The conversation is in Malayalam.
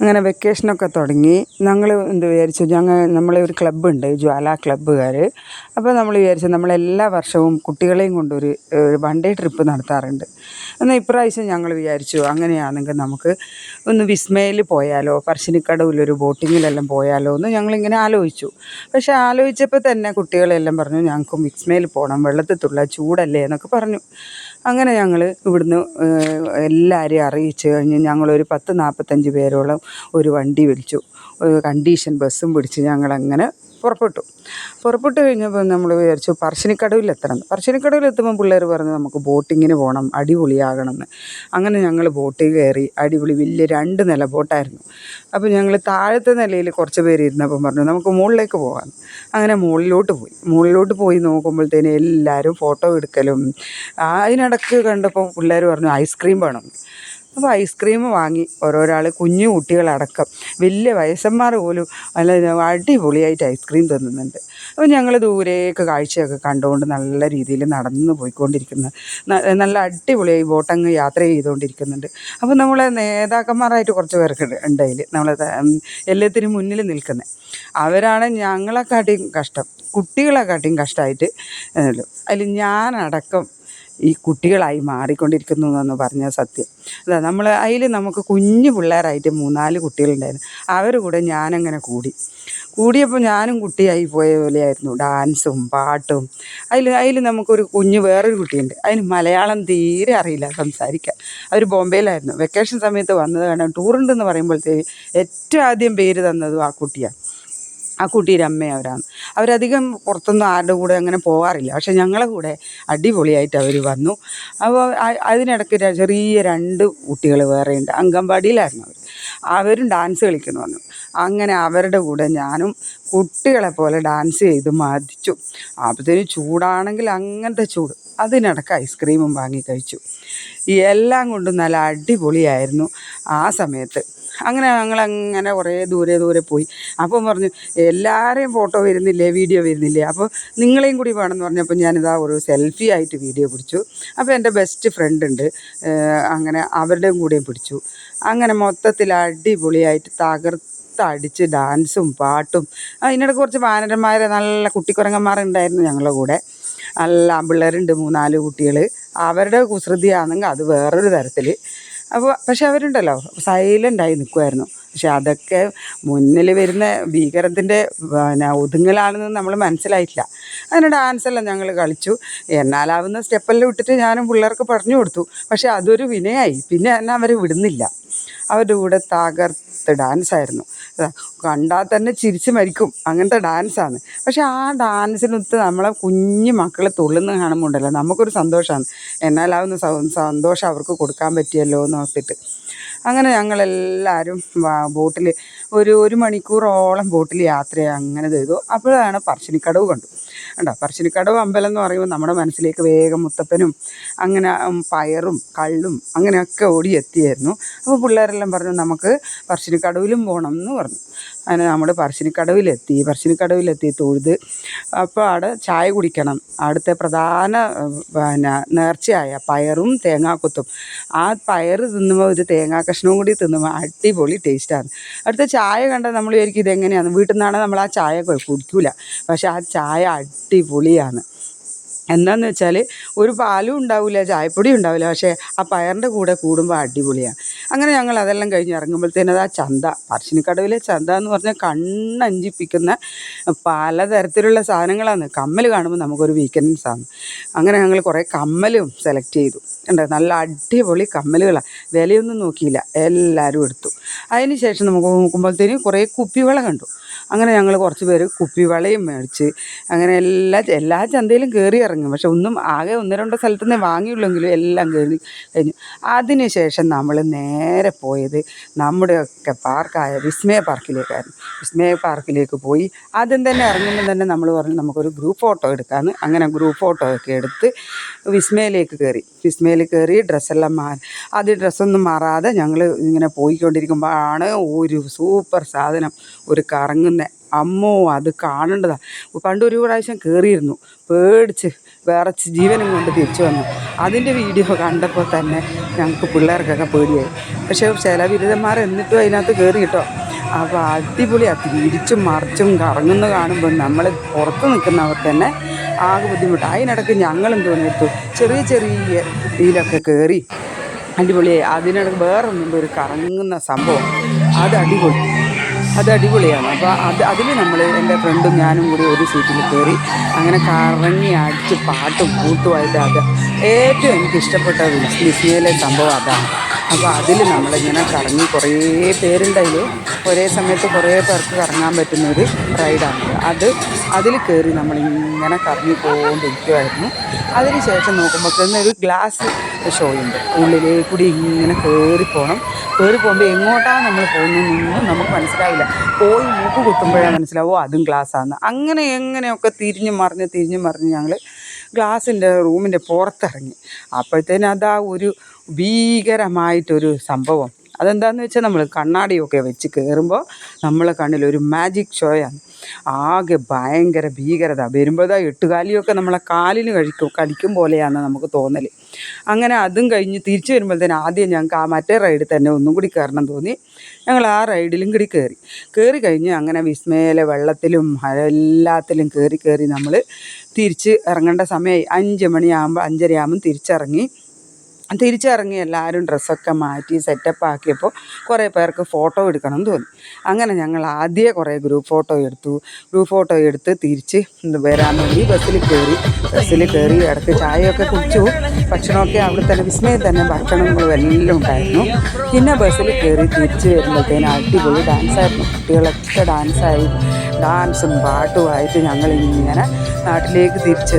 അങ്ങനെ വെക്കേഷനൊക്കെ തുടങ്ങി. ഞങ്ങൾ എന്ത് വിചാരിച്ചു, നമ്മളെ ഒരു ക്ലബ്ബുണ്ട്, ജ്വാല ക്ലബ്ബുകാർ. അപ്പോൾ നമ്മൾ വിചാരിച്ചു നമ്മളെല്ലാ വർഷവും കുട്ടികളെയും കൊണ്ടൊരു വൺ ഡേ ട്രിപ്പ് നടത്താറുണ്ട്. എന്നാൽ ഇപ്രാവശ്യം ഞങ്ങൾ വിചാരിച്ചു അങ്ങനെയാണെങ്കിൽ നമുക്ക് ഒന്ന് വിസ്മയിൽ പോയാലോ, പറശ്ശിനിക്കടവിലൊരു ബോട്ടിങ്ങിലെല്ലാം പോയാലോ എന്ന് ഞങ്ങളിങ്ങനെ ആലോചിച്ചു. പക്ഷേ ആലോചിച്ചപ്പോൾ തന്നെ കുട്ടികളെല്ലാം പറഞ്ഞു ഞങ്ങൾക്ക് വിസ്മയിൽ പോകണം, വെള്ളത്തിൽ തുള്ളാൻ, ചൂടല്ലേ എന്നൊക്കെ പറഞ്ഞു. അങ്ങനെ ഞങ്ങൾ ഇവിടുന്ന് എല്ലാവരെയും അറിയിച്ച് കഴിഞ്ഞ് ഞങ്ങളൊരു 10-45 പേരോളം ഒരു വണ്ടി വിളിച്ചു. ഒരു കണ്ടീഷൻ ബസ്സും പിടിച്ച് ഞങ്ങളങ്ങനെ പുറപ്പെട്ട് കഴിഞ്ഞപ്പോൾ നമ്മൾ വിചാരിച്ചു പറശ്ശിനിക്കടവിലെത്തണം. പറശ്ശിനിക്കടവിലെത്തുമ്പോൾ പിള്ളേർ പറഞ്ഞു നമുക്ക് ബോട്ടിങ്ങിന് പോകണം, അടിപൊളിയാകണമെന്ന്. അങ്ങനെ ഞങ്ങൾ ബോട്ടിൽ കയറി. അടിപൊളി വലിയ 2 നില ബോട്ടായിരുന്നു. അപ്പോൾ ഞങ്ങൾ താഴത്തെ നിലയിൽ കുറച്ച് പേര് ഇരുന്നപ്പം പറഞ്ഞു നമുക്ക് മുകളിലേക്ക് പോകാം. അങ്ങനെ മുകളിലോട്ട് പോയി നോക്കുമ്പോഴത്തേന് എല്ലാവരും ഫോട്ടോ എടുക്കലും. അതിനിടയ്ക്ക് കണ്ടപ്പോൾ പിള്ളേർ പറഞ്ഞു ഐസ്ക്രീം വേണം. അപ്പോൾ ഐസ്ക്രീം വാങ്ങി ഓരോരാൾ, കുഞ്ഞു കുട്ടികളടക്കം വലിയ വയസ്സന്മാർ പോലും നല്ല അടിപൊളിയായിട്ട് ഐസ്ക്രീം തിന്നുന്നുണ്ട്. അപ്പോൾ ഞങ്ങൾ ദൂരേക്ക് കാഴ്ചയൊക്കെ കണ്ടുകൊണ്ട് നല്ല രീതിയിൽ നടന്നു പോയിക്കൊണ്ടിരിക്കുന്നു. നല്ല അടിപൊളിയായി ബോട്ടങ്ങ് യാത്ര ചെയ്തുകൊണ്ടിരിക്കുന്നുണ്ട്. അപ്പോൾ നമ്മളെ നേതാക്കന്മാരായിട്ട് കുറച്ച് പേർക്ക് ഉണ്ട് അതിൽ, നമ്മളെ എല്ലാത്തിനും മുന്നിൽ നിൽക്കുന്നത്. അവരാണ് ഞങ്ങളെക്കാട്ടിയും കഷ്ടം, കുട്ടികളെക്കാട്ടിയും കഷ്ടമായിട്ട് അതിൽ ഞാനടക്കം ഈ കുട്ടികളായി മാറിക്കൊണ്ടിരിക്കുന്നു എന്ന് പറഞ്ഞാൽ സത്യം. അതാ അതിൽ നമുക്ക് കുഞ്ഞു പിള്ളേരായിട്ട് 3-4 കുട്ടികളുണ്ടായിരുന്നു. അവരുടെ കൂടെ ഞാനങ്ങനെ കൂടിയപ്പോൾ ഞാനും കുട്ടിയായി പോയ പോലെയായിരുന്നു. ഡാൻസും പാട്ടും. അതിൽ നമുക്കൊരു വേറൊരു കുട്ടിയുണ്ട്. അതിന് മലയാളം തീരെ അറിയില്ല സംസാരിക്കാൻ. അവർ ബോംബെയിലായിരുന്നു. വെക്കേഷൻ സമയത്ത് വന്നത് കാരണം ടൂറുണ്ടെന്ന് പറയുമ്പോഴത്തേക്ക് ഏറ്റവും ആദ്യം പേര് തന്നതും ആ കുട്ടിയാണ്. ആ കുട്ടിയുടെ അമ്മയും അവരധികം പുറത്തൊന്നും ആരുടെ കൂടെ അങ്ങനെ പോകാറില്ല. പക്ഷെ ഞങ്ങളെ കൂടെ അടിപൊളിയായിട്ട് അവർ വന്നു. അപ്പോൾ അതിനിടയ്ക്ക് ചെറിയ 2 കുട്ടികൾ വേറെയുണ്ട്, അംഗൻവാടിയിലായിരുന്നു അവരും ഡാൻസ് കളിക്കുന്നു പറഞ്ഞു. അങ്ങനെ അവരുടെ കൂടെ ഞാനും കുട്ടികളെ പോലെ ഡാൻസ് ചെയ്ത് മതിച്ചു. അപ്പോഴത്തേനും ചൂടാണെങ്കിൽ അങ്ങനത്തെ ചൂട്. അതിനിടയ്ക്ക് ഐസ്ക്രീമും വാങ്ങി കഴിച്ചു. എല്ലാം കൊണ്ടും നല്ല അടിപൊളിയായിരുന്നു ആ സമയത്ത്. അങ്ങനെ ഞങ്ങളങ്ങനെ കുറേ ദൂരെ പോയി. അപ്പം പറഞ്ഞു എല്ലാവരെയും ഫോട്ടോ വരുന്നില്ലേ, വീഡിയോ വരുന്നില്ലേ, അപ്പോൾ നിങ്ങളെയും കൂടി വേണമെന്ന് പറഞ്ഞപ്പോൾ ഞാനിതാ ഒരു സെൽഫി ആയിട്ട് വീഡിയോ പിടിച്ചു. അപ്പോൾ എൻ്റെ ബെസ്റ്റ് ഫ്രണ്ട് ഉണ്ട്, അങ്ങനെ അവരുടെയും കൂടെയും പിടിച്ചു. അങ്ങനെ മൊത്തത്തിൽ അടിപൊളിയായിട്ട് തകർത്തടിച്ച് ഡാൻസും പാട്ടും. അതിനിടയ്ക്ക് കുറച്ച് വാനരന്മാർ, നല്ല കുട്ടിക്കുരങ്ങന്മാരുണ്ടായിരുന്നു ഞങ്ങളുടെ കൂടെ. നല്ല പിള്ളേരുണ്ട്, 3-4 കുട്ടികൾ. അവരുടെ കുസൃതിയാണെങ്കിൽ അത് വേറൊരു തരത്തിൽ. പക്ഷെ അവരുണ്ടല്ലോ സൈലൻ്റായി നിൽക്കുമായിരുന്നു. പക്ഷെ അതൊക്കെ മുന്നിൽ വരുന്ന ഭീകരത്തിൻ്റെ ഒതുങ്ങലാണെന്ന് നമ്മൾ മനസ്സിലായിട്ടില്ല. അങ്ങനെ ഡാൻസെല്ലാം ഞങ്ങൾ കളിച്ചു. എന്നാലാവുന്ന സ്റ്റെപ്പെല്ലാം ഇട്ടിട്ട് ഞാനും പിള്ളേർക്ക് പറഞ്ഞു കൊടുത്തു. പക്ഷെ അതൊരു വിനയായി. പിന്നെ എന്നെ അവർ വിടുന്നില്ല. അവരുടെ കൂടെ തകർത്ത് ഡാൻസായിരുന്നു. കണ്ടാൽ തന്നെ ചിരിച്ച് മരിക്കും, അങ്ങനത്തെ ഡാൻസാണ്. പക്ഷെ ആ ഡാൻസിനൊത്ത് നമ്മളെ കുഞ്ഞു മക്കൾ തുള്ളുന്ന കാണുമ്പോൾ ഉണ്ടല്ലോ നമുക്കൊരു സന്തോഷമാണ്. എന്നാലാവുന്ന സന്തോഷം അവർക്ക് കൊടുക്കാൻ പറ്റിയല്ലോ എന്ന് ഓർത്തിട്ട്. അങ്ങനെ ഞങ്ങളെല്ലാവരും ബോട്ടിൽ ഒരു മണിക്കൂറോളം ബോട്ടിൽ യാത്ര അങ്ങനെ ചെയ്തു. അപ്പോഴാണ് പറശ്ശിനിക്കടവ് കണ്ടു. പറശ്ശിനിക്കടവ് അമ്പലം എന്ന് പറയുമ്പോൾ നമ്മുടെ മനസ്സിലേക്ക് വേഗം മുത്തപ്പനും അങ്ങനെ പയറും കള്ളും അങ്ങനെയൊക്കെ ഓടിയെത്തിയായിരുന്നു. അപ്പോൾ പിള്ളേരെല്ലാം പറഞ്ഞു നമുക്ക് പറശ്ശിനിക്കടവിലും പോകണം എന്ന് പറഞ്ഞു. അങ്ങനെ നമ്മൾ പറശ്ശിനിക്കടവിലെത്തി തൊഴുത്. അപ്പോൾ അവിടെ ചായ കുടിക്കണം. അവിടുത്തെ പ്രധാന നേർച്ചയായ പയറും തേങ്ങാക്കൊത്തും. ആ പയർ തിന്നുമ്പോൾ ഒരു തേങ്ങാ കഷ്ണവും കൂടി തിന്നുമ്പോൾ അടിപൊളി ടേസ്റ്റാണ്. അവിടുത്തെ ചായ കണ്ടാൽ നമ്മൾ വിചാരിക്കും ഇതെങ്ങനെയാണ്, വീട്ടിൽ നിന്നാണെങ്കിൽ നമ്മൾ ആ ചായ കുടിക്കില്ല. പക്ഷെ ആ ചായ അടിപൊളിയാണ്. എന്താണെന്ന് വെച്ചാൽ ഒരു പാലും ഉണ്ടാവില്ല, ചായപ്പൊടിയും ഉണ്ടാവില്ല, പക്ഷേ ആ പയറിൻ്റെ കൂടെ കൂടുമ്പോൾ അടിപൊളിയാണ്. അങ്ങനെ ഞങ്ങൾ അതെല്ലാം കഴിഞ്ഞ് ഇറങ്ങുമ്പോഴത്തേനും അത് ആ ചന്ത, പറശ്ശിനിക്കടവിലെ ചന്ത എന്ന് പറഞ്ഞാൽ കണ്ണഞ്ചിപ്പിക്കുന്ന പലതരത്തിലുള്ള സാധനങ്ങളാണ്. കമ്മൽ കാണുമ്പോൾ നമുക്കൊരു വീക്കെൻഡ്സാണ്. അങ്ങനെ ഞങ്ങൾ കുറേ കമ്മലും സെലക്ട് ചെയ്തു. നല്ല അടിപൊളി കമ്മലുകളാണ്. വിലയൊന്നും നോക്കിയില്ല, എല്ലാവരും എടുത്തു. അതിന് ശേഷം നമുക്ക് നോക്കുമ്പോഴത്തേനും കുറേ കുപ്പിവള കണ്ടു. അങ്ങനെ ഞങ്ങൾ കുറച്ച് പേര് കുപ്പിവളയും മേടിച്ച് അങ്ങനെ എല്ലാ ചന്തയിലും കയറി ഇറങ്ങും. പക്ഷെ ഒന്നും ആകെ 1-2 സ്ഥലത്തു നിന്നേ വാങ്ങിയുള്ളെങ്കിലും എല്ലാം കയറി കഴിഞ്ഞു. അതിന് ശേഷം നമ്മൾ നേരെ പോയത് നമ്മുടെയൊക്കെ പാർക്കായ വിസ്മയ പാർക്കിലേക്കായിരുന്നു. വിസ്മയ പാർക്കിലേക്ക് പോയി. ആദ്യം തന്നെ ഇറങ്ങുമ്പോൾ തന്നെ നമ്മൾ പറഞ്ഞു നമുക്കൊരു ഗ്രൂപ്പ് ഫോട്ടോ എടുക്കാമെന്ന്. അങ്ങനെ ഗ്രൂപ്പ് ഫോട്ടോ ഒക്കെ എടുത്ത് വിസ്മയയിലേക്ക് കയറി ഡ്രസ്സെല്ലാം ഡ്രസ്സൊന്നും മാറാതെ ഞങ്ങൾ ഇങ്ങനെ പോയിക്കൊണ്ടിരിക്കുമ്പോഴാണ് ഒരു സൂപ്പർ സാധനം, ഒരു കറങ്ങുന്ന അമ്മോ, അത് കാണേണ്ടതാണ്. പണ്ടൊരു പ്രാവശ്യം കയറിയിരുന്നു, പേടിച്ച് വേറെ ജീവനും കൊണ്ട് തിരിച്ചു വന്നു. അതിൻ്റെ വീഡിയോ കണ്ടപ്പോൾ തന്നെ ഞങ്ങൾക്ക് പിള്ളേർക്കൊക്കെ പേടിയായി. പക്ഷേ ചില ബിരുദന്മാർ എന്നിട്ടും അതിനകത്ത് കയറി കേട്ടോ. അപ്പോൾ അടിപൊളിയാണ്, തിരിച്ചും മറിച്ചും കറങ്ങുന്ന കാണുമ്പോൾ നമ്മൾ പുറത്ത് നിൽക്കുന്നവർക്ക് തന്നെ ആകെ ബുദ്ധിമുട്ട്. അതിനിടയ്ക്ക് ഞങ്ങളും തോന്നിയെടുത്തു ചെറിയ ചെറിയ ഇതിലൊക്കെ കയറി അടിപൊളിയായി. അതിനിടയ്ക്ക് വേറൊന്നും ഒരു കറങ്ങുന്ന സംഭവം, അത് അടിപൊളിയാണ്. അപ്പോൾ അതിൽ നമ്മൾ എൻ്റെ ഫ്രണ്ടും ഞാനും കൂടി ഒരു സീറ്റിൽ കയറി അങ്ങനെ കറങ്ങി അടിച്ച് പാട്ടും കൂട്ടുമായിട്ട് അത് ഏറ്റവും എനിക്കിഷ്ടപ്പെട്ട വിസ്മയിലെ സംഭവം അതാണ്. അപ്പോൾ അതിൽ നമ്മളിങ്ങനെ കറങ്ങി കുറേ പേരുണ്ടായില്ലോ, ഒരേ സമയത്ത് കുറേ പേർക്ക് കറങ്ങാൻ പറ്റുന്നൊരു റൈഡാണ് അതിൽ കയറി നമ്മളിങ്ങനെ കറങ്ങി പോകൊണ്ടിരിക്കുമായിരുന്നു. അതിന് ശേഷം നോക്കുമ്പോൾ തന്നെ ഒരു ഗ്ലാസ് ഷോയുണ്ട്, ഉള്ളിലേക്ക് കൂടി ഇങ്ങനെ കയറി പോകുമ്പോൾ എങ്ങോട്ടാണ് നമ്മൾ പോകുന്നതെന്നൊന്നും നമുക്ക് മനസ്സിലാവില്ല. പോയി മൂക്ക് കുത്തുമ്പോഴേ മനസ്സിലാവോ അതും ഗ്ലാസ്സാണ്. എങ്ങനെയൊക്കെ തിരിഞ്ഞ് മറിഞ്ഞ് ഞങ്ങൾ ഗ്ലാസിൻ്റെ റൂമിൻ്റെ പുറത്തിറങ്ങി. അപ്പോഴത്തേനും അതാ ഒരു ഭീകരമായിട്ടൊരു സംഭവം. അതെന്താണെന്ന് വെച്ചാൽ നമ്മൾ കണ്ണാടിയൊക്കെ വെച്ച് കയറുമ്പോൾ നമ്മളെ കണ്ണിലൊരു മാജിക് ഷോയാണ്. ആകെ ഭയങ്കര ഭീകരത. വരുമ്പോൾ എട്ടുകാലിയൊക്കെ നമ്മളെ കാലിന് കടിക്കും പോലെയാണ് നമുക്ക് തോന്നൽ. അങ്ങനെ അതും കഴിഞ്ഞ് തിരിച്ചു വരുമ്പോഴത്തേനും ആദ്യം ഞങ്ങൾക്ക് ആ മറ്റേ റൈഡിൽ തന്നെ ഒന്നും കൂടി കയറണം തോന്നി. ഞങ്ങൾ ആ റൈഡിലും കൂടി കയറി കഴിഞ്ഞ് അങ്ങനെ വിസ്മയിലെ വെള്ളത്തിലും എല്ലാത്തിലും കയറി നമ്മൾ തിരിച്ച് ഇറങ്ങേണ്ട സമയമായി. 5 മണിയാകുമ്പോൾ 5:30 തിരിച്ചിറങ്ങി എല്ലാവരും ഡ്രസ്സൊക്കെ മാറ്റി സെറ്റപ്പ് ആക്കിയപ്പോൾ കുറേ പേർക്ക് ഫോട്ടോ എടുക്കണം എന്ന് തോന്നി. അങ്ങനെ ഞങ്ങൾ ആദ്യമേ കുറേ ഗ്രൂപ്പ് ഫോട്ടോ എടുത്ത് തിരിച്ച് വരാൻ വേണ്ടി ബസ്സിൽ കയറി ഇടയ്ക്ക് ചായയൊക്കെ കുടിച്ചു. ഭക്ഷണമൊക്കെ അവിടെ തന്നെ വിസ്മയിൽ തന്നെ ഭക്ഷണങ്ങളും എല്ലാം ഉണ്ടായിരുന്നു. പിന്നെ ബസ്സിൽ കയറി തിരിച്ച് വരുമ്പോഴത്തേനും അടിപൊളി ഡാൻസായിരുന്നു. കുട്ടികളൊക്കെ ഡാൻസും പാട്ടുമായിട്ട് ഞങ്ങളിങ്ങനെ നാട്ടിലേക്ക് തിരിച്ച്